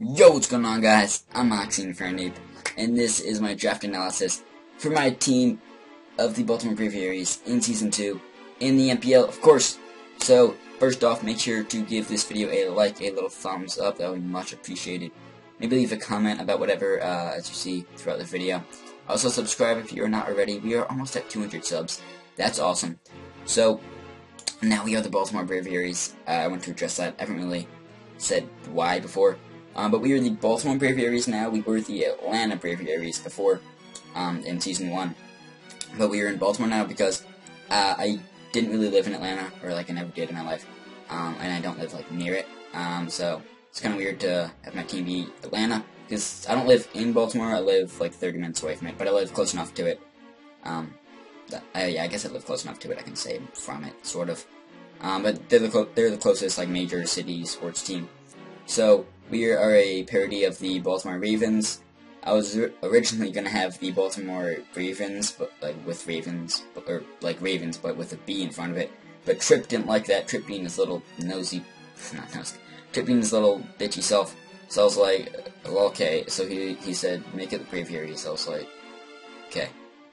Yo, what's going on, guys? I'm Fairnape, and this is my draft analysis for my team of the Baltimore Braviaries in Season 2 in the MPL, of course. So, first off, make sure to give this video a like, a little thumbs up. That would be much appreciated. Maybe leave a comment about whatever as you see throughout the video. Also, subscribe if you are not already. We are almost at 200 subs. That's awesome. So, now we are the Baltimore Braviaries. I want to address that. I haven't really said why before. But we are the Baltimore Braviaries now. We were the Atlanta Braviaries before, in Season 1. But we are in Baltimore now because I didn't really live in Atlanta, or like I never did in my life. And I don't live like near it. So it's kind of weird to have my team be Atlanta, because I don't live in Baltimore. I live like 30 minutes away from it, but I live close enough to it. I guess I live close enough to it. I can say from it, sort of. But they're the closest like major city sports team. So we are a parody of the Baltimore Ravens. I was originally gonna have the Baltimore Ravens, but like with Ravens, or like Ravens, but with a B in front of it. But Trip didn't like that. Trip being his little nosy, not nosy, Trip being his little bitchy self. So I was like, well, okay. So he said, make it the Braviaries. So I was like, okay.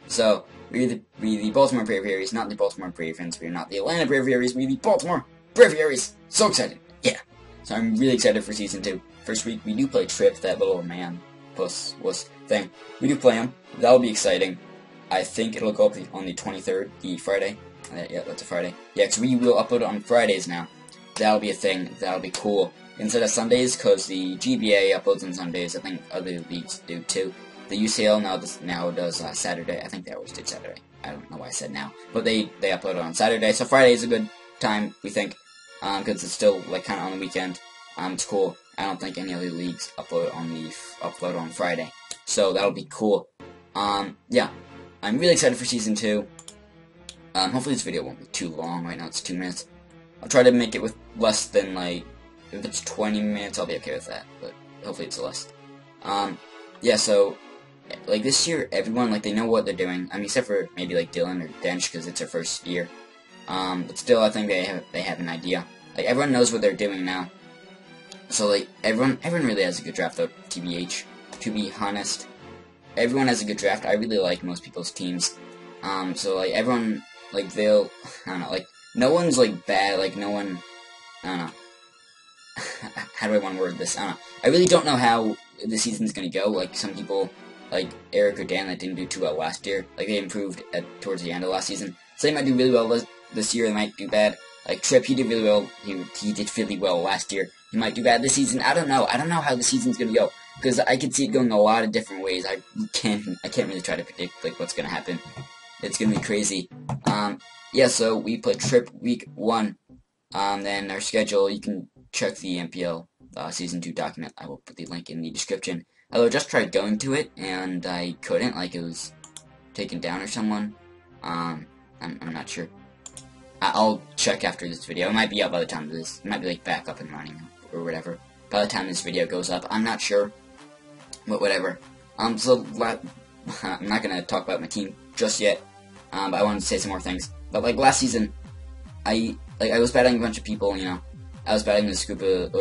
So we're the Baltimore Braviaries, not the Baltimore Ravens. We're not the Atlanta Braviaries. We're the Baltimore Braviaries. So excited, yeah. So I'm really excited for Season 2. First week, we do play Trip, that little man, puss, wuss thing. We do play him. That'll be exciting. I think it'll go up on the 23rd, the Friday. Yeah, that's a Friday. Yeah, because we will upload it on Fridays now. That'll be a thing. That'll be cool. Instead of Sundays, because the GBA uploads on Sundays. I think other leagues do too. The UCL now does Saturday. I think they always did Saturday. I don't know why I said now. But they upload it on Saturday. So Friday is a good time, we think. Because it's still like kind of on the weekend. It's cool. I don't think any other leagues upload on Friday, so that'll be cool. Yeah, I'm really excited for Season 2. Hopefully this video won't be too long. Right now it's 2 minutes. I'll try to make it with less than like, if it's 20 minutes, I'll be okay with that. But hopefully it's less. Yeah. So like this year, everyone like they know what they're doing. I mean, except for maybe like Dylan or Dench because it's their first year. But still, I think they have an idea. Like everyone knows what they're doing now. So like everyone really has a good draft though. TBH, to be honest, everyone has a good draft. I really like most people's teams. So like everyone like I don't know, like no one's like bad. Like no one, I don't know. How do I want to word this? I don't know. I really don't know how the season's gonna go. Like some people, like Eric or Dan, that didn't do too well last year. Like they improved towards the end of last season. So they might do really well this year. They might do bad. Like Trip, he did really well. He did really well last year. He might do bad this season. I don't know. I don't know how the season's gonna go because I can see it going a lot of different ways. I can't really try to predict like what's gonna happen. It's gonna be crazy. Yeah. So we play Trip week 1. Then our schedule. You can check the MPL Season 2 document. I will put the link in the description. I just tried going to it and I couldn't. Like it was taken down or someone. I'm not sure. I'll check after this video. It might be up by the time this. It might be like back up and running or whatever. By the time this video goes up, I'm not sure. But whatever. So I'm not gonna talk about my team just yet. But I wanted to say some more things. But like last season, I was battling a bunch of people. You know, I was battling this group of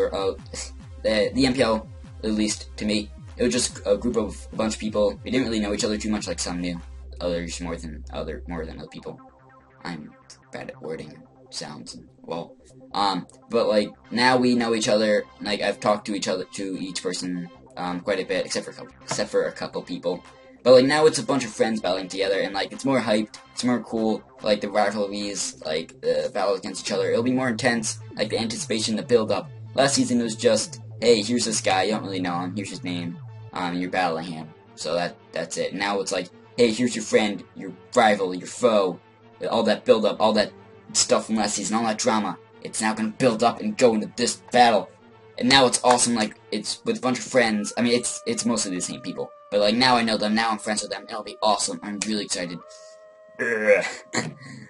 the MPL, at least to me. It was just a group of a bunch of people. We didn't really know each other too much. Like some knew others more than other people. I'm bad at wording sounds and well, but like now we know each other. Like I've talked to each person quite a bit, except for a couple people. But like now it's a bunch of friends battling together, and like it's more hyped, it's more cool. Like the rivalries, like the battles against each other, it'll be more intense. Like the anticipation, the build up. Last season was just, hey, here's this guy, you don't really know him, here's his name, you're battling him. So that's it. Now it's like, hey, here's your friend, your rival, your foe. All that build up, all that stuff from last season, all that drama, it's now gonna build up and go into this battle. And now it's awesome, like, it's with a bunch of friends. I mean, it's mostly the same people. But, like, now I know them, now I'm friends with them, it'll be awesome. I'm really excited.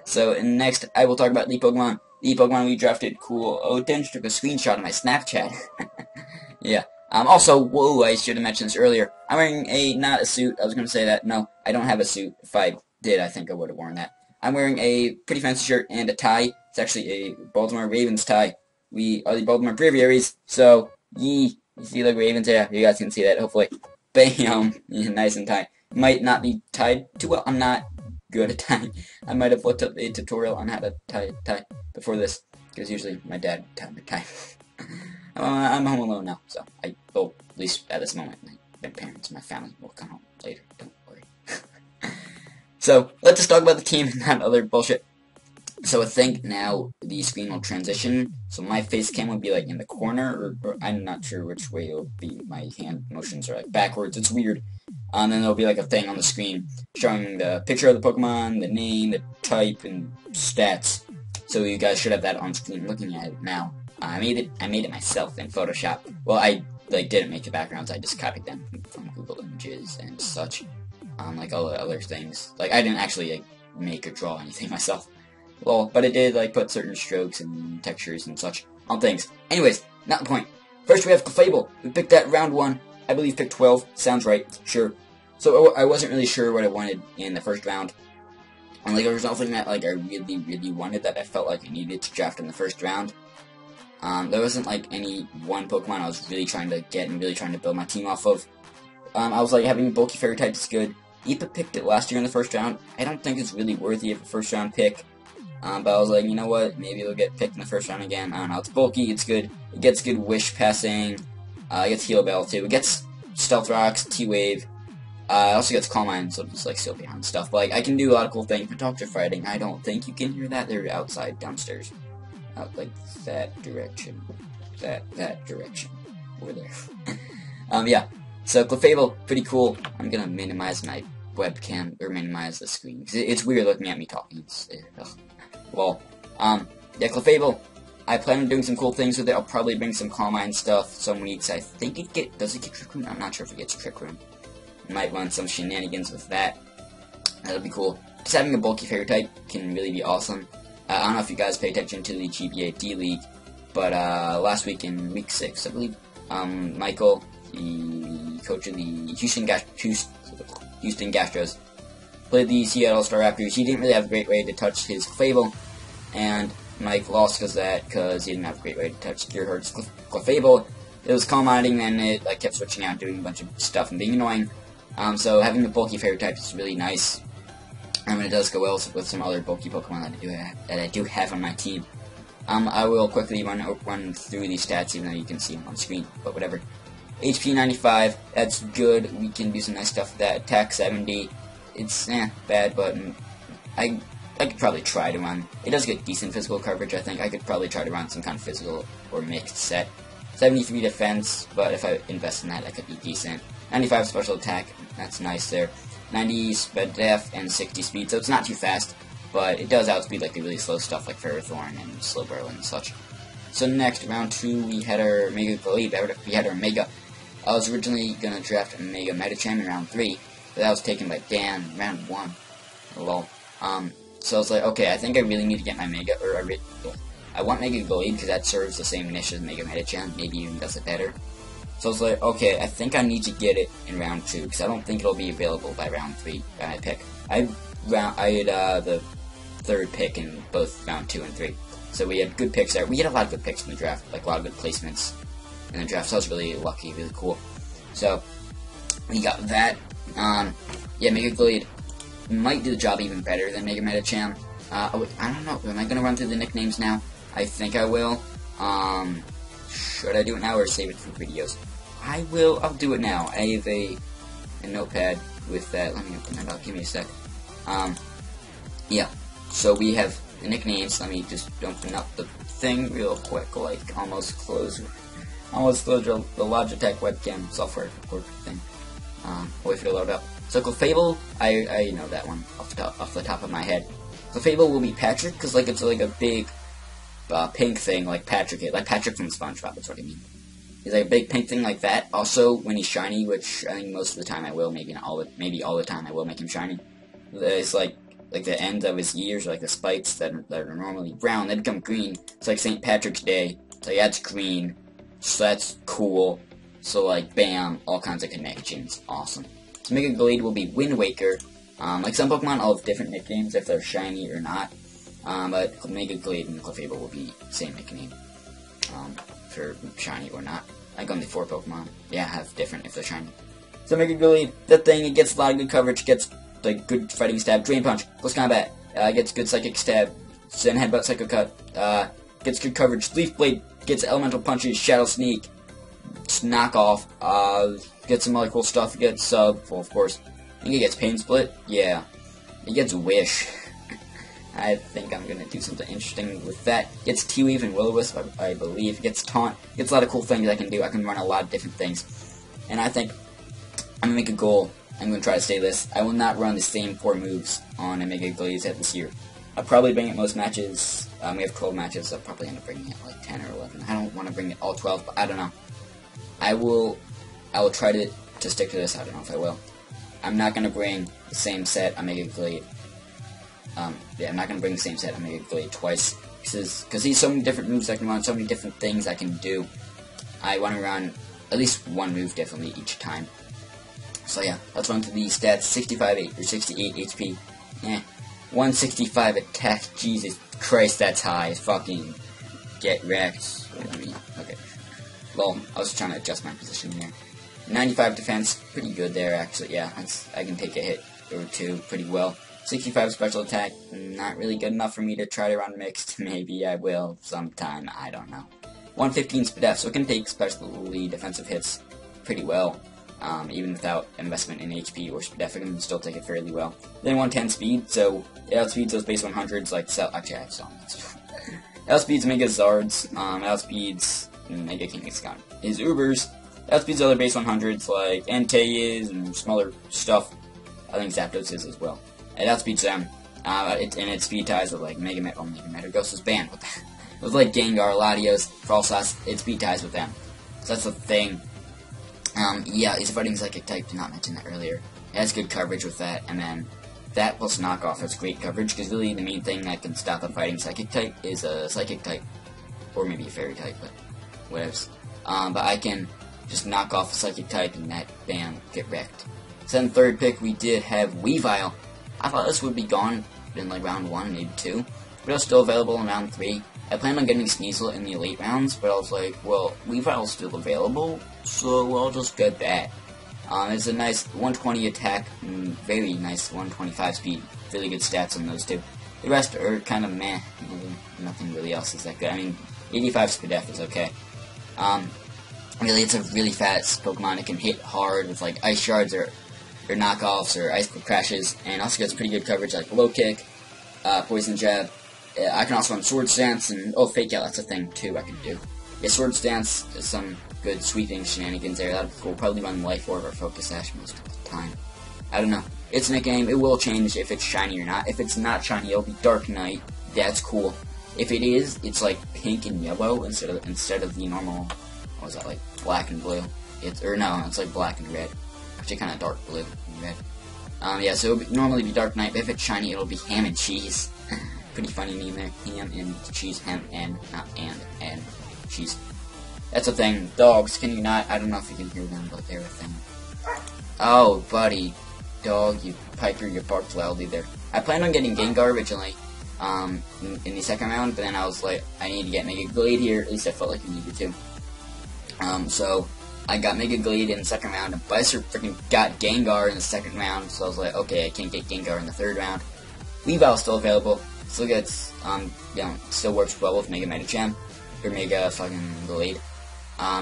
So, next, I will talk about the Pokemon. The Pokemon we drafted, cool. Oh, Dench took a screenshot of my Snapchat. Yeah. Also, whoa, I should have mentioned this earlier. I'm wearing not a suit. I was gonna say that. No, I don't have a suit. If I did, I think I would have worn that. I'm wearing a pretty fancy shirt and a tie. It's actually a Baltimore Ravens tie. We are the Baltimore Braviaries, so yee. You see the ravens there? You guys can see that, hopefully. Bam! Nice and tight. Might not be tied too well. I'm not good at tying. I might have looked up a tutorial on how to tie before this, because usually my dad taught me to tie. I'm home alone now, so well, at least at this moment, my parents, my family will come home later. Don't worry. So let's just talk about the team, not other bullshit. So I think now the screen will transition. So my face cam would be like in the corner, or I'm not sure which way it'll be. My hand motions are like backwards. It's weird. And then there'll be like a thing on the screen showing the picture of the Pokemon, the name, the type, and stats. So you guys should have that on screen looking at it now. I made it myself in Photoshop. Well, I didn't make the backgrounds. I just copied them from Google Images and such. Like all the other things. Like I didn't actually make or draw anything myself. Well, but it did put certain strokes and textures and such on things. Anyways, not the point. First we have Clefable. We picked that round 1. I believe pick 12. Sounds right. Sure. So I wasn't really sure what I wanted in the first round. And there was nothing that I really, really wanted that I felt like I needed to draft in the first round. There wasn't any one Pokemon I was really trying to get and really trying to build my team off of. I was having bulky fairy type is good. Ipa picked it last year in the first round. I don't think it's really worthy of a first round pick. But I was like, you know what, maybe it'll get picked in the first round again. I don't know, it's bulky, it's good. It gets good wish passing. It gets heal bell too. It gets stealth rocks, T-wave. It also gets calm mind, so just still behind stuff. But I can do a lot of cool things. But doctor fighting, I don't think you can hear that. They're outside downstairs. Out that direction. That direction. Over there. Yeah. So Clefable, pretty cool. I'm gonna minimize my webcam, or minimize the screen. It's weird looking at me talking. Well, yeah, Clefable, I plan on doing some cool things with it. I'll probably bring some Calm Mind stuff some weeks. I think does it get Trick Room? I'm not sure if it gets Trick Room. Might run some shenanigans with that. That'll be cool. Just having a bulky fairy type can really be awesome. I don't know if you guys pay attention to the GBA D League, but last week in week 6, I believe, Michael, the coach of the Houston Gastros, played the Seattle Star Raptors. He didn't really have a great way to touch his Clefable, and Mike lost because he didn't have a great way to touch Gearhart's Clefable. It was calm minding, and it kept switching out, doing a bunch of stuff and being annoying. So having the bulky fairy type is really nice. And it does go well with some other bulky Pokemon that I do have on my team. I will quickly run through these stats, even though you can see them on screen, but whatever. HP 95, that's good. We can do some nice stuff with that. Attack 70, it's bad, but I could probably try to run. It does get decent physical coverage, I think. I could probably try to run some kind of physical or mixed set. 73 defense, but if I invest in that, that could be decent. 95 special attack, that's nice there. 90 speed def and 60 speed, so it's not too fast, but it does outspeed the really slow stuff like Ferrothorn and Slowbro and such. So next, round 2, we had our Mega Glade. We had our Mega. I was originally going to draft a Mega Medicham in round 3, but that was taken by Dan in round 1. Lol. So I was like, okay, I think I really need to get my Mega, I want Mega Glade because that serves the same niche as Mega Medicham, maybe even does it better. So I was like, okay, I think I need to get it in round 2, because I don't think it'll be available by round 3 by my pick. I had the 3rd pick in both round 2 and 3. So we had good picks there. We had a lot of good picks in the draft, a lot of good placements in the draft, so I was really lucky, really cool. So, we got that. Yeah, Mega Glade might do the job even better than Mega Medicham. I don't know, am I going to run through the nicknames now? I think I will. Should I do it now or save it for videos? I'll do it now. I have a notepad with that. Let me open that up, give me a sec. Yeah, so we have the nicknames. Let me just open up the thing real quick, almost close the Logitech webcam software thing. Wait for it to load up. So Clefable, I know that one off the top of my head. Clefable will be Patrick, because it's a big pink thing like Patrick from SpongeBob, that's what I mean. He's a big pink thing like that. Also, when he's shiny, which I think most of the time I will, maybe all the time I will make him shiny. It's like the ends of his ears, the spikes that are normally brown, they become green. It's like St. Patrick's Day, so yeah, it's green. So that's cool. So bam, all kinds of connections. Awesome. So Mega Glade will be Wind Waker. Some Pokemon all have different nicknames if they're shiny or not. But Mega Glade and Clefable will be the same nickname. For shiny or not. Like only 4 Pokemon. Yeah, have different if they're shiny. So Mega Gallade, that thing, it gets a lot of good coverage, gets like good fighting stab, Drain Punch, close combat, gets good psychic stab, Zen Headbutt, Psycho Cut, gets good coverage, Leaf Blade, gets elemental punches, Shadow Sneak, Knockoff, gets some other cool stuff, it gets Sub, well, of course. I think it gets Pain Split, yeah. It gets Wish. I think I'm gonna do something interesting with that. Gets T-Weave and Will-O-Wisp, I believe. Gets Taunt, gets a lot of cool things I can do. I can run a lot of different things. And I think I'm gonna make a goal. I'm gonna try to stay this. I will not run the same 4 moves on a Mega Gallade set this year. I'll probably bring it most matches. We have 12 matches, so I'll probably end up bringing it like 10 or 11. I don't want to bring it all 12, but I don't know. I will try to stick to this. I don't know if I will. I'm not gonna bring the same set on Mega Gallade. Yeah, I'm not gonna bring the same set on Mega Gallade twice because he's so many different moves I can run, so many different things I can do. I want to run at least one move differently each time. So yeah, let's run through these stats. 68 HP. 165 attack. Jesus Christ, that's high. Fucking get wrecked. Okay. Well, I was trying to adjust my position there. 95 defense, pretty good there actually. Yeah, I can take a hit or 2 pretty well. 65 special attack, not really good enough for me to try to run mixed. Maybe I will sometime, I don't know. 115 Spadef, so it can take specially defensive hits pretty well. Even without investment in HP or Spadef, I can still take it fairly well. Then 110 speed, so it outspeeds those base 100s like actually I saw it outspeeds Mega Zards, outspeeds Mega Kangaskhan. His Ubers outspeeds other base 100s like Entei's and smaller stuff. I think Zapdos is as well. It outspeeds them, and it speed ties with like Mega Metagross is banned with like Gengar, Latios, Froslas, it speed ties with them. So that's the thing. Yeah, he's a fighting psychic type, did not mention that earlier. It has good coverage with that, and then that plus knockoff has great coverage, because really the main thing that can stop a fighting psychic type is a psychic type, or maybe a fairy type, but whatevs. But I can just knock off a psychic type and that, bam, get wrecked. So then third pick, we did have Weavile. I thought this would be gone in like round 1, maybe 2, but it was still available in round 3. I planned on getting Sneasel in the late rounds, but I was like, well, Weavile's still available, so I'll just get that. It's a nice 120 attack, and very nice 125 speed. Really good stats on those two. The rest are kind of meh. Nothing really else is that good. I mean, 85 Spadef is okay. Really, it's a really fast Pokemon. It can hit hard with like Ice Shards or knockoffs or Ice Crashes, and also gets pretty good coverage like Low Kick, Poison Jab. I can also run Sword Stance, and Fake Out, that's a thing too I can do. Yeah, Sword Stance is some good sweeping shenanigans there. That'll be cool. Probably run Life Orb or Focus Sash most of the time. I don't know. It's in a game. It will change if it's shiny or not. If it's not shiny, it'll be Dark Knight. That's cool. If it is, it's like pink and yellow instead of the normal. What was that, like black and blue? It's like black and red. Actually, kind of dark blue and red. Yeah, so it'll normally be Dark Knight, but if it's shiny, it'll be Ham and Cheese. Pretty funny name there. Ham and cheese. Ham and, not and cheese. That's a thing. Dogs, can you not? I don't know if you can hear them, but they're a thing. Oh, buddy. Dog, you Piper, you barked loudly there. I planned on getting Gengar originally, in the second round, but then I was like, I need to get Mega Gallade here. At least I felt like I needed to. So I got Mega Gallade in the second round, and Bison freaking got Gengar in the second round, so I was like, okay, I can't get Gengar in the third round. Weavile's still available. Still gets, still works well with Mega Medicham, or Mega fucking Gallade.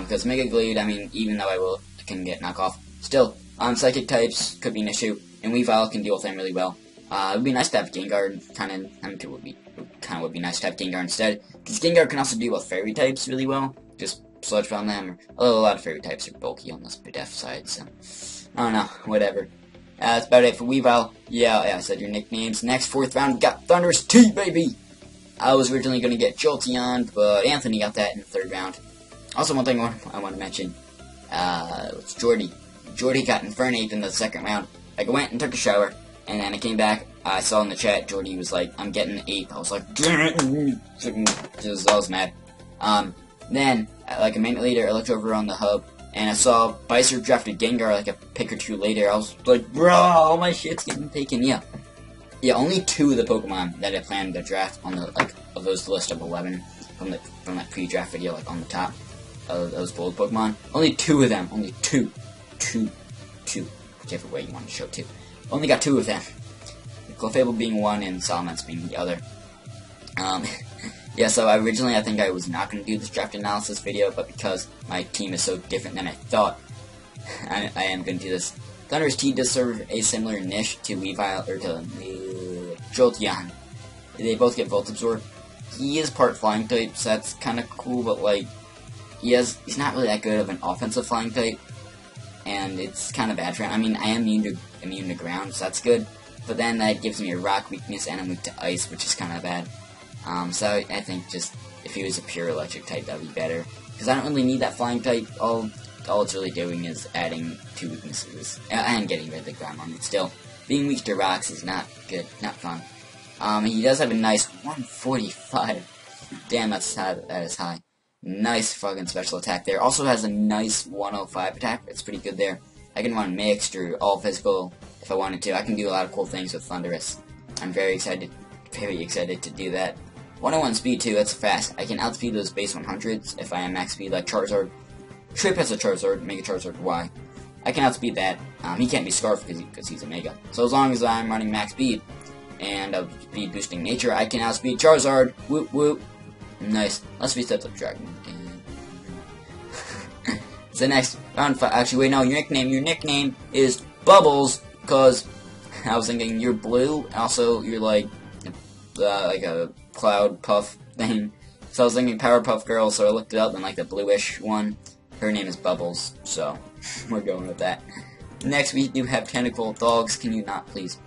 Because Mega Gallade, I mean, even though I can get knockoff, still, Psychic types could be an issue, and Weavile can deal with them really well. It would be nice to have Gengar, it would be nice to have Gengar instead, because Gengar can also deal with Fairy types really well, just Sludge Bomb them, or a lot of Fairy types are bulky on the Spadef side, so, I don't know, whatever. That's about it for Weavile. Yeah, I said your nicknames. Next, 4th round, we got Thundurus-T, baby! I was originally going to get Jolteon, but Anthony got that in the 3rd round. Also, one thing I want to mention, it's Jordy. Jordy got Infernape in the 2nd round. I went and took a shower, and then I came back, I saw in the chat, Jordy was like, I'm getting an Ape. I was like, damn it! I was mad. Then, like a minute later, I looked over on the hub, and I saw Bison drafted Gengar like a pick or 2 later. I was like, bro, all my shit's getting taken. Yeah, only 2 of the Pokemon that I planned to draft on the of those list of 11 from that pre-draft video, like on the top. those bold Pokemon. Only 2 of them. Only two. Whichever way you want to show 2. Only got 2 of them. Clefable being one and Salamence being the other. Yeah, so originally I think I was not going to do this draft analysis video, but because my team is so different than I thought, I am going to do this. Thundurus-T does serve a similar niche to Weavile, or to Jolteon. They both get Volt Absorb. He is part Flying type, so that's kind of cool, but like, he's not really that good of an offensive Flying type, and it's kind of bad for him. I mean, I am immune to ground, so that's good, but then that gives me a rock weakness, and I'm weak to ice, which is kind of bad. So I think just, if he was a pure electric type, that would be better, because I don't really need that Flying type. All it's really doing is adding 2 weaknesses, and getting rid of the ground one, but still, being weak to rocks is not good, not fun. He does have a nice 145. Damn, that is high. Nice fucking special attack there. Also has a nice 105 attack. It's pretty good there. I can run mixed or all physical if I wanted to. I can do a lot of cool things with Thundurus. I'm very excited to do that. 101 speed too, that's fast. I can outspeed those base 100s if I am max speed, like Charizard. Trip has a Charizard, Mega Charizard Y. I can outspeed that. He can't be Scarfed because he's a Mega. So as long as I'm running max speed and speed boosting nature, I can outspeed Charizard. Whoop whoop. Nice. Let's reset the Dragon. So next, round 5. Actually, wait, no, your nickname is Bubbles, because I was thinking you're blue, also you're like a cloud puff thing. So I was thinking Powerpuff Girl, so I looked it up, and like the bluish one, her name is Bubbles, so we're going with that. Next, we do have Tentacruel. Dogs, can you not, please?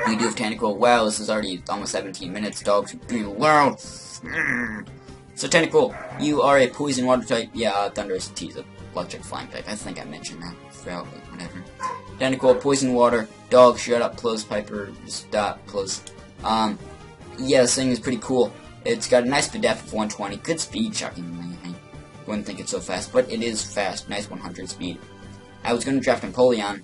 We do have Tentacruel. Wow, this is already almost 17 minutes. Dogs are being loud. So Tentacruel, you are a poison water type. Yeah, Thundurus-T is a electric flying type. I think I mentioned that throughout, but whatever. Tentacruel, poison water. Dog, shut up, close. Piper, stop, close. Yeah, this thing is pretty cool. It's got a nice depth of 120. Good speed, shockingly. I wouldn't think it's so fast, but it is fast. Nice 100 speed. I was going to draft Empoleon,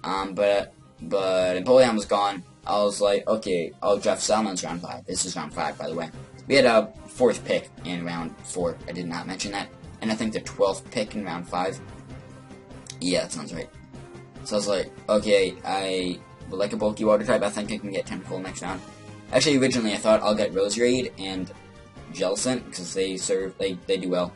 but Empoleon was gone. I was like, okay, I'll draft Salamence round 5. This is round 5, by the way. We had a 4th pick in round 4. I did not mention that. And I think the 12th pick in round 5. Yeah, that sounds right. So I was like, okay, I would like a bulky water type. I think I can get Tentacruel next round. Actually, originally I thought I'll get Roserade and Jellicent, because they do well.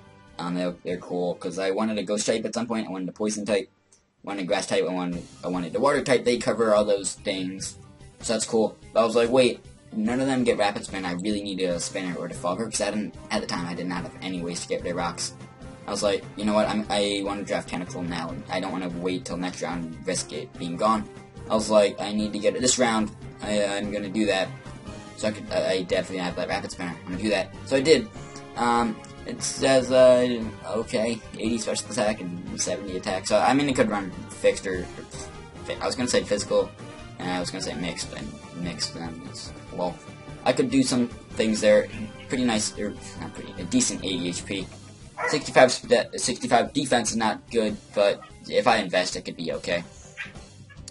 They're cool, because I wanted a ghost type at some point. I wanted a poison type. I wanted a grass type. I wanted the water type. They cover all those things. So that's cool. But I was like, wait, none of them get Rapid Spin. I really need a Spinner or a Defogger, because at the time I did not have any ways to get rid of rocks. I was like, you know what, I want to draft Tentacruel now. I don't want to wait till next round and risk it being gone. I was like, I need to get it this round. I'm going to do that. So I definitely have that Rapid Spinner. I'm going to do that. So I did. It says, okay, 80 special attack and 70 attack. So, I mean, it could run fixed or I was going to say physical, and I was going to say mixed, and mixed, well, I could do some things there. Pretty nice, or not pretty, a decent 80 HP. 65 defense is not good, but if I invest, it could be okay.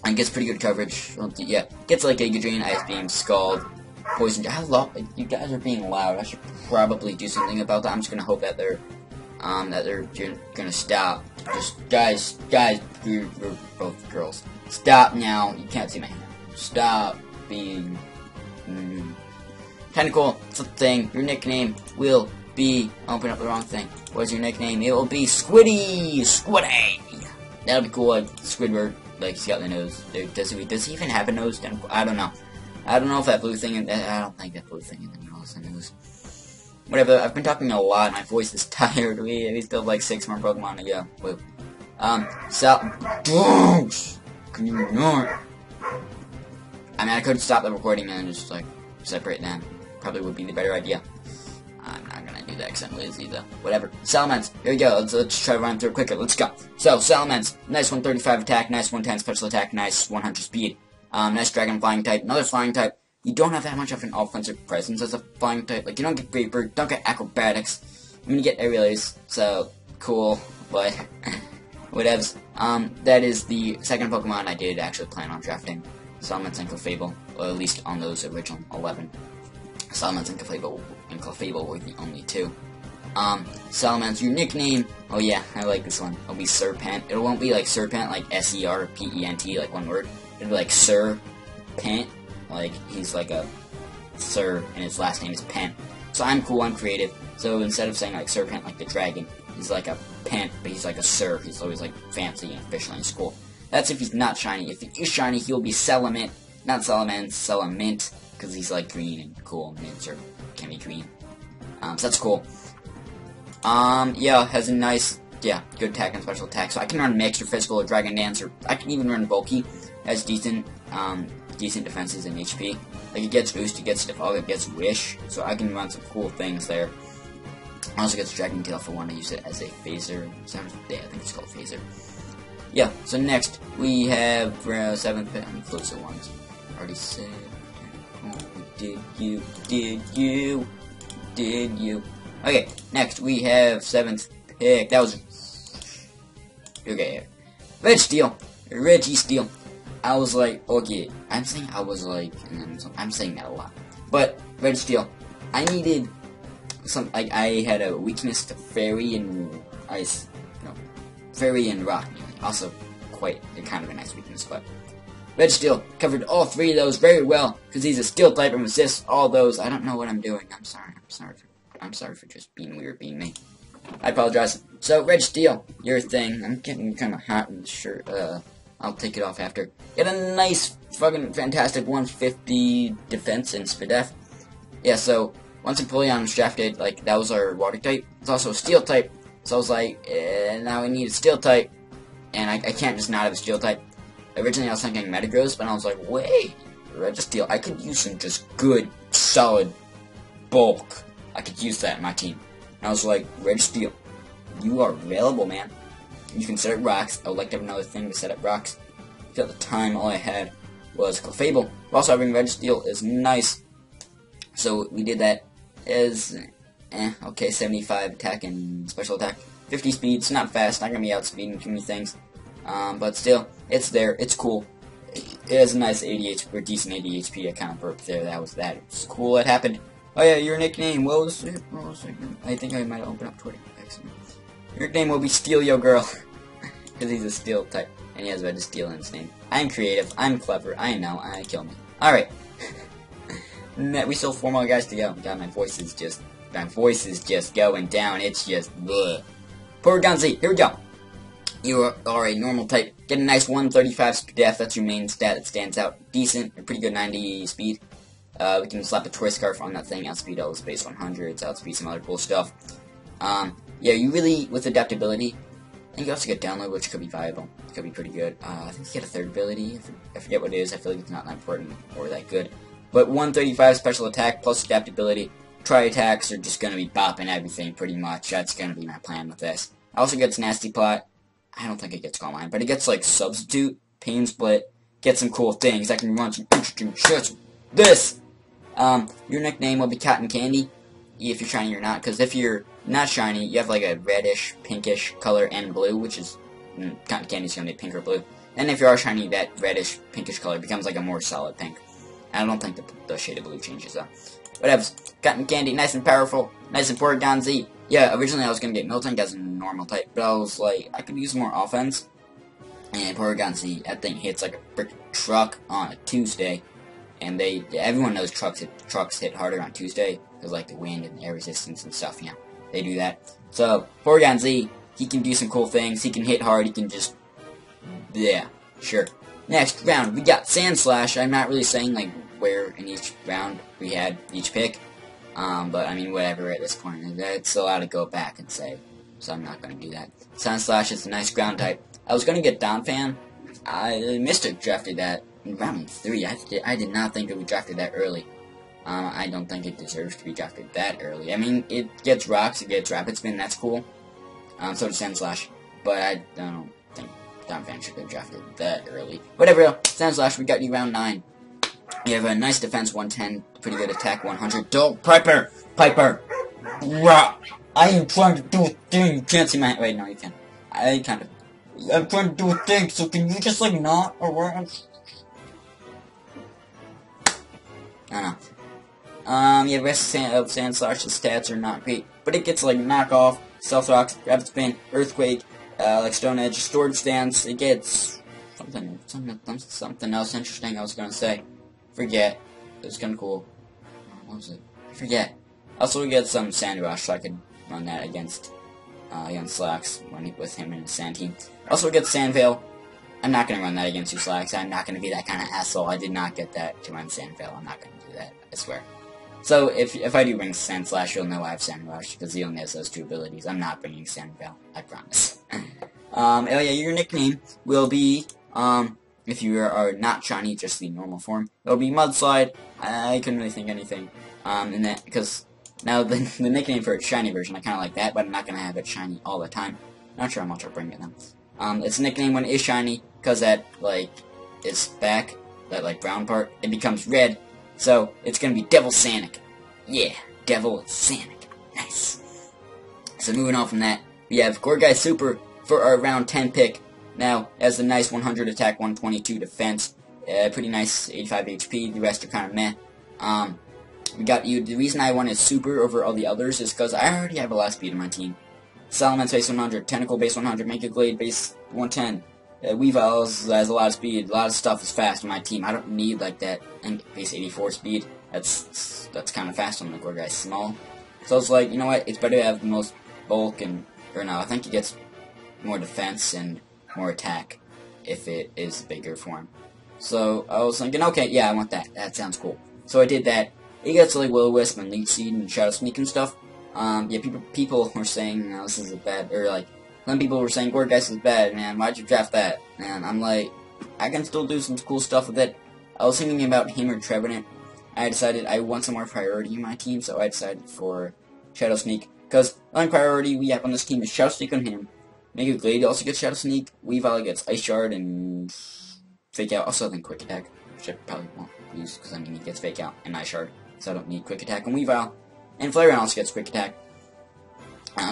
And gets pretty good coverage. Yeah, gets like Giga Drain, Ice Beam, Scald, Poison. You guys are being loud. I should probably do something about that. I'm just gonna hope that they're gonna stop. Just guys, you're both girls. Stop now. You can't see my hand. Stop being. Tentacruel, it's a thing. Your nickname will be. Open up the wrong thing. What's your nickname? It will be Squiddy. That'll be cool. Like Squidward. Like he's got the nose. Does he even have a nose? I don't know. I don't know if that blue thing. I don't think that blue thing in the middle is a nose. Whatever. I've been talking a lot. My voice is tired. We still have like 6 more Pokemon to go. Woo. Can you ignore? I mean, I could stop the recording and just like separate them. Probably would be the better idea. I'm not gonna do that because I'm lazy though. Whatever. Salamence. Here we go. Let's try to run through it quicker. Let's go. So, Salamence. Nice 135 attack, nice 110 special attack, nice 100 speed. Nice dragon flying type. Another flying type. You don't have that much of an offensive presence as a flying type. Like, you don't get Vapor, don't get Acrobatics. I mean, you get Aerials, so cool, but whatevs. That is the second Pokemon I did actually plan on drafting. Salamence and Clefable, or at least on those original 11. Salamence and Clefable were the only 2. Salamence, your nickname, oh yeah, I like this one, it'll be Serpent. It won't be like Serpent, like S-E-R-P-E-N-T, like one word. It'll be like Serpent, like he's like a Sir, and his last name is Pent. So I'm cool, I'm creative, so instead of saying like Serpent, like the dragon, he's like a Pent, but he's like a Sir, he's always like fancy and official in school. That's if he's not shiny. If he is shiny, he'll be Salamence, not Salamence, Salamence, because he's like green and cool, mints are can be green. So that's cool. Yeah, has a nice, yeah, good attack and special attack. So I can run Mix or Physical or Dragon Dance, or I can even run Bulky. Has decent, decent defenses and HP. Like it gets Boost, it gets Defog, it gets Wish. So I can run some cool things there. Also gets Dragon Tail for one. I use it as a phaser. Yeah, I think it's called phaser. Yeah. So next we have 7th pick. I'm closer ones. Already said. Oh, did you? Okay, next we have 7th pick. That was okay. Registeel. I was like, okay. I'm saying that a lot. But Registeel, I needed some. Like I had a weakness to Fairy and Ice. No, Fairy and Rock. Also, quite kind of a nice weakness, but. Registeel covered all 3 of those very well because he's a Steel type and resists all those. I don't know what I'm doing. I'm sorry for just being weird, being me. I apologize. So Registeel, your thing. I'm getting kind of hot in the shirt. I'll take it off after. Get a nice, fucking fantastic 150 defense and Spadef. Yeah. So once Porygon was drafted, like that was our Water type. It's also a Steel type. So I was like, now we need a Steel type, and I can't just not have a Steel type. Originally I was thinking Metagross, but I was like, wait, Registeel, I could use some just good, solid bulk. I could use that in my team. And I was like, Registeel, you are available, man. You can set up rocks. I would like to have another thing to set up rocks. At the time, all I had was Clefable. Also, having Registeel is nice. So we did that as, okay, 75 attack and special attack. 50 speed, it's not fast, not gonna be outspeeding too many things. But still, it's there, it's cool. It has a nice 80 HP, or decent 80 HP. I kind of burped there, that was that. It's cool, it happened. Oh yeah, your nickname, what was it? I think I might have opened up Twitter. Your nickname will be Steel Yo Girl. Because he's a Steel type, and he has Registeel in his name. I'm creative, I'm clever, I know, kill me. Alright. We still 4 more guys to go. God, my voice is just going down, it's just, bleh. Porygon-Z, here we go. You are a normal type. Get a nice 135 Spadef. That's your main stat that stands out. Decent, a pretty good 90 speed. We can slap a Toy Scarf on that thing. Outspeed all the Space 100s. Outspeed some other cool stuff. Yeah, you really, with adaptability, I think you also get Download, which could be viable. It could be pretty good. I think you get a 3rd ability. I forget what it is. I feel like it's not that important or that good. But 135 special attack plus adaptability. Tri-attacks are just going to be bopping everything pretty much. That's going to be my plan with this. Also gets Nasty Plot. I don't think it gets Calm Mind, but it gets like Substitute, Pain Split, get some cool things. I can run some interesting shit. This! Your nickname will be Cotton Candy, if you're shiny or not, because if you're not shiny, you have like a reddish, pinkish color and blue, which is, Cotton Candy's gonna be pink or blue. And if you are shiny, that reddish, pinkish color becomes like a more solid pink. I don't think the shade of blue changes though. Whatever. Cotton Candy, nice and powerful, nice and Porygon-Z. Yeah, originally I was going to get Miltank as a normal type, but I was like, I could use more offense. And Porygon-Z, that thing hits like a brick truck on a Tuesday. And everyone knows trucks hit harder on Tuesday, because like the wind and the air resistance and stuff, yeah, they do that. So, Porygon-Z, he can do some cool things, he can hit hard, he can just, yeah, sure. Next round, we got Sandslash. I'm not really saying like where in each round we had each pick. But I mean, whatever at this point. It's allowed to go back and say, so I'm not going to do that. Sandslash is a nice ground type. I was going to get Donphan. Mr. drafted that in round 3. I did not think it would be drafted that early. I don't think it deserves to be drafted that early. I mean, it gets rocks, it gets Rapid Spin, that's cool. So does Sandslash. But I don't think Donphan should have drafted that early. Whatever, Sandslash, we got you round 9. You have a nice defense, 110, pretty good attack, 100. Don't, Piper! Rock! I am trying to do a thing, you can't see my, wait, no, you can't. I'm trying to do a thing, so can you just, like, not, or what? I don't know. Yeah, the rest of Sandslash's stats are not great, but it gets like knockoff, stealth rocks, rapid spin, earthquake, like stone edge, storage stance. It gets something else interesting I was gonna say. Forget. It was kinda cool. What was it? I forget. Also, we get some Sand Rush, so I could run that against Slacks, running with him in a sand team. Also, we get Sand Veil. I'm not gonna run that against you, Slacks. I'm not gonna be that kind of asshole. I did not get that to run Sand Veil. I'm not gonna do that. I swear. So, if I do bring Sandslash, you'll know I have Sand Rush, because he only has those 2 abilities. I'm not bringing Sand Veil. I promise. Oh yeah, your nickname will be, if you are not shiny, just the normal form, it'll be Mudslide. I couldn't really think anything, in that, because now the nickname for its shiny version, I kind of like that, but I'm not going to have it shiny all the time. Not sure how much I'll bring it now. Its nickname when it is shiny, because that, like, its back, that, like, brown part, it becomes red, so it's going to be Devil Sanic. Yeah, Devil Sanic. Nice. So moving on from that, we have Gourgeist-Super for our round 10 pick. Now, it has a nice 100 attack, 122 defense, pretty nice 85 HP, the rest are kind of meh. We got you. The reason I wanted Super over all the others is because I already have a lot of speed in my team. Salamence base 100, Tentacle base 100, Mega Glade base 110. Weavile has a lot of speed, a lot of stuff is fast in my team. I don't need like that, and base 84 speed. That's kind of fast on the Gourgeist small. So it's like, you know what, it's better to have the most bulk and, or no, I think it gets more defense and more attack if it is bigger form. So I was thinking, okay, yeah, I want that. That sounds cool. So I did that. It gets like Will-O-Wisp and Leech Seed and Shadow Sneak and stuff. Yeah, people were saying, no, this is a bad, or like, some people were saying Gourgeist is bad, man, why'd you draft that? And I'm like, I can still do some cool stuff with it. I was thinking about Hammered Trevenant. I decided I want some more priority in my team, so I decided for Shadow Sneak. Because the only priority we have on this team is Shadow Sneak on him. Mega Glade also gets Shadow Sneak. Weavile gets Ice Shard and Fake Out. Also, I think Quick Attack, which I probably won't use because I mean he gets Fake Out and Ice Shard, so I don't need Quick Attack on Weavile. And Flareon also gets Quick Attack.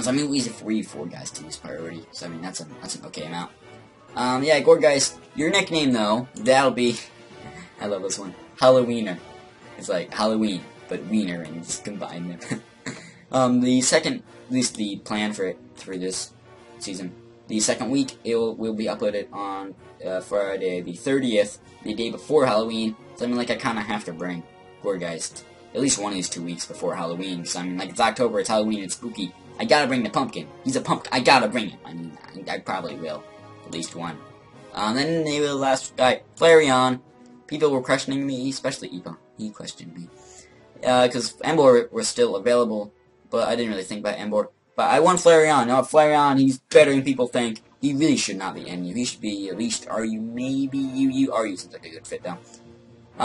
So I mean we need 4 guys to use priority. So I mean that's an okay amount. Yeah, Gourgeist. Your nickname though, that'll be I love this one. Halloweener. It's like Halloween, but wiener and just combine them. The second, at least the plan for it for this season, the second week it will be uploaded on Friday the 30th, the day before Halloween. So I mean, like I kind of have to bring Gourgeist at least one of these 2 weeks before Halloween. So I mean, like it's October, it's Halloween, it's spooky. I gotta bring the pumpkin. He's a pumpkin. I gotta bring him. I mean, I probably will at least one. Then they will last guy Flareon. People were questioning me, especially Epa. He questioned me because Emboar was still available, but I didn't really think about Emboar. But I want Flareon. Now, Flareon, he's better than people think. He really should not be NU. He should be at least RU, maybe UU. RU seems like a good fit, though.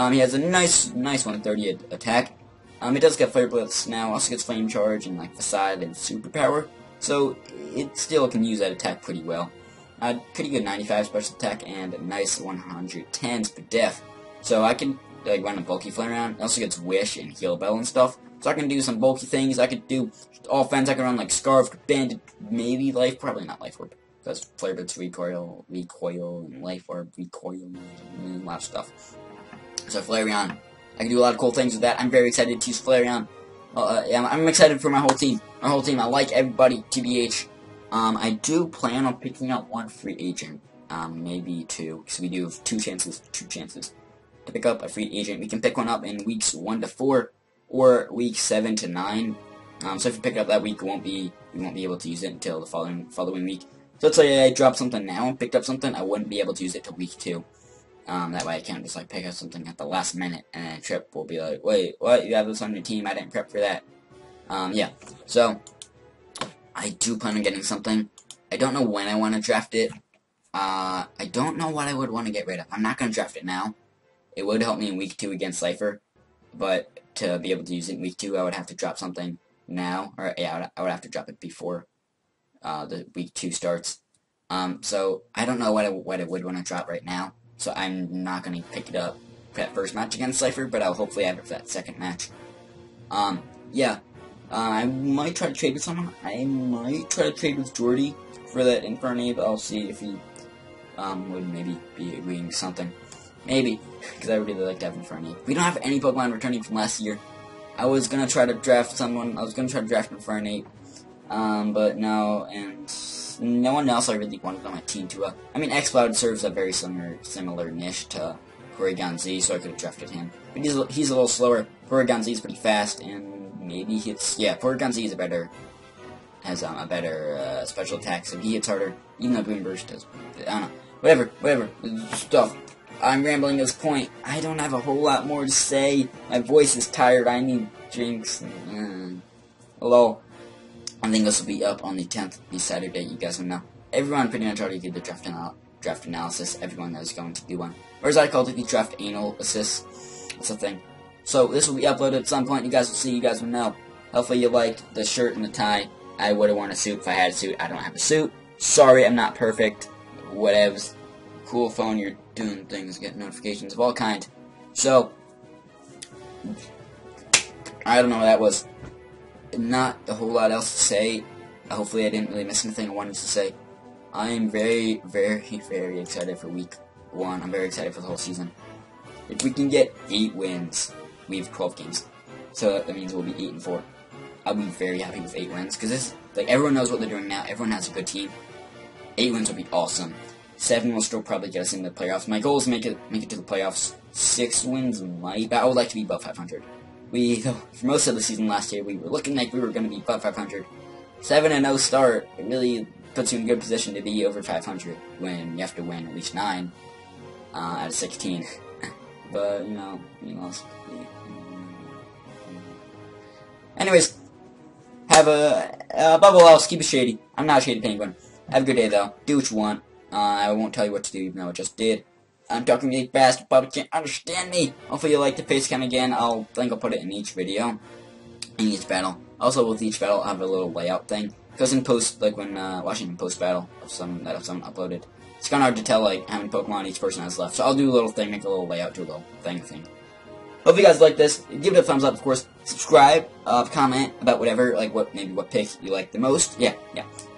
He has a nice 130 attack. It does get Flare Blitz now. Also gets Flame Charge and, like, Facade and Superpower. So, it still can use that attack pretty well. Pretty good 95 special attack and a nice 110 for def. So, I can, like, run a bulky Flareon. It also gets Wish and Heal Bell and stuff. So I can do some bulky things. I could do offense. I can run like Scarf, Bandit, maybe Life. Probably not Life Orb. Because Flare Blitz, recoil, and Life Orb, recoil, and a lot of stuff. So Flareon, I can do a lot of cool things with that. I'm very excited to use Flareon. Yeah, I'm excited for my whole team. My whole team. I like everybody. TBH. I do plan on picking out 1 free agent. Maybe 2. Because we do have 2 chances to pick up a free agent. We can pick one up in weeks 1 to 4. Or week 7 to 9. So if you pick it up that week, you won't be able to use it until the following week. So let's say I dropped something now and picked up something, I wouldn't be able to use it till week 2. That way I can't just like pick up something at the last minute and then Trip will be like, wait, what? You have this on your team? I didn't prep for that. Yeah. So I do plan on getting something. I don't know when I want to draft it. I don't know what I would want to get rid of. I'm not going to draft it now. It would help me in week 2 against Cypher, but to be able to use it in week 2, I would have to drop something now, or yeah, I would have to drop it before the week 2 starts. So I don't know what I would want to drop right now. So I'm not going to pick it up for that first match against Cypher, but I'll hopefully have it for that second match. Yeah, I might try to trade with someone. I might try to trade with Jordy for that Infernape. I'll see if he would maybe be agreeing to something. Maybe, because I really like to have Infernape. We don't have any Pokemon returning from last year. I was going to try to draft someone. I was going to try to draft Infernape. But no, and no one else I really wanted on my team to, I mean, X-Cloud serves a very similar niche to Porygon-Z, so I could have drafted him. But he's a little slower. Porygon-Z is pretty fast, and maybe Porygon-Z is has a better special attack, so he hits harder, even though Green Burst does. I don't know. Whatever. Stuff. I'm rambling at this point. I don't have a whole lot more to say. My voice is tired. I need drinks. Hello. I think this will be up on the 10th, the Saturday. You guys will know. Everyone pretty much already did the draft analysis. Everyone is going to do one. Or as I call it, the draft anal assist. It's a thing. So this will be uploaded at some point. You guys will see. You guys will know. Hopefully you liked the shirt and the tie. I would have worn a suit if I had a suit. I don't have a suit. Sorry, I'm not perfect. Whatevs. Cool phone, you're doing things, getting notifications of all kind. So, I don't know what that was. Not a whole lot else to say. Hopefully I didn't really miss anything I wanted to say. I am very, very, very excited for week 1. I'm very excited for the whole season. If we can get 8 wins, we have 12 games. So that means we'll be 8-4. I'll be very happy with 8 wins, because this, like, everyone knows what they're doing now. Everyone has a good team. 8 wins will be awesome. 7 will still probably get us into the playoffs. My goal is to make it to the playoffs. 6 wins might, but I would like to be above 500. For most of the season last year, we were looking like we were going to be above 500. 7-0 start, it really puts you in a good position to be over 500 when you have to win at least 9 out of 16. But, you know, we lost. Anyways, have above all else, keep it shady. I'm not a shady penguin. Have a good day, though. Do what you want. I won't tell you what to do, even though I just did. I'm talking really fast, you probably can't understand me. Hopefully you like the facecam again. I think I'll put it in each video, in each battle. Also, with each battle, I'll have a little layout thing. Because in post, like when watching post battle of someone uploaded, it's kind of hard to tell like how many Pokemon each person has left. So I'll do a little thing, make a little layout, do a little thing. Hope you guys like this. Give it a thumbs up, of course. Subscribe, comment about whatever, like what pick you like the most. Yeah.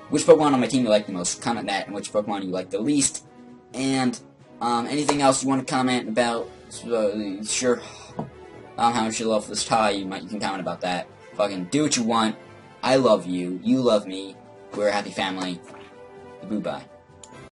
Which Pokemon on my team you like the most? Comment that, and which Pokemon you like the least. And anything else you want to comment about? Sure. How much you love this tie? You can comment about that. Fucking do what you want. I love you. You love me. We're a happy family. Goodbye.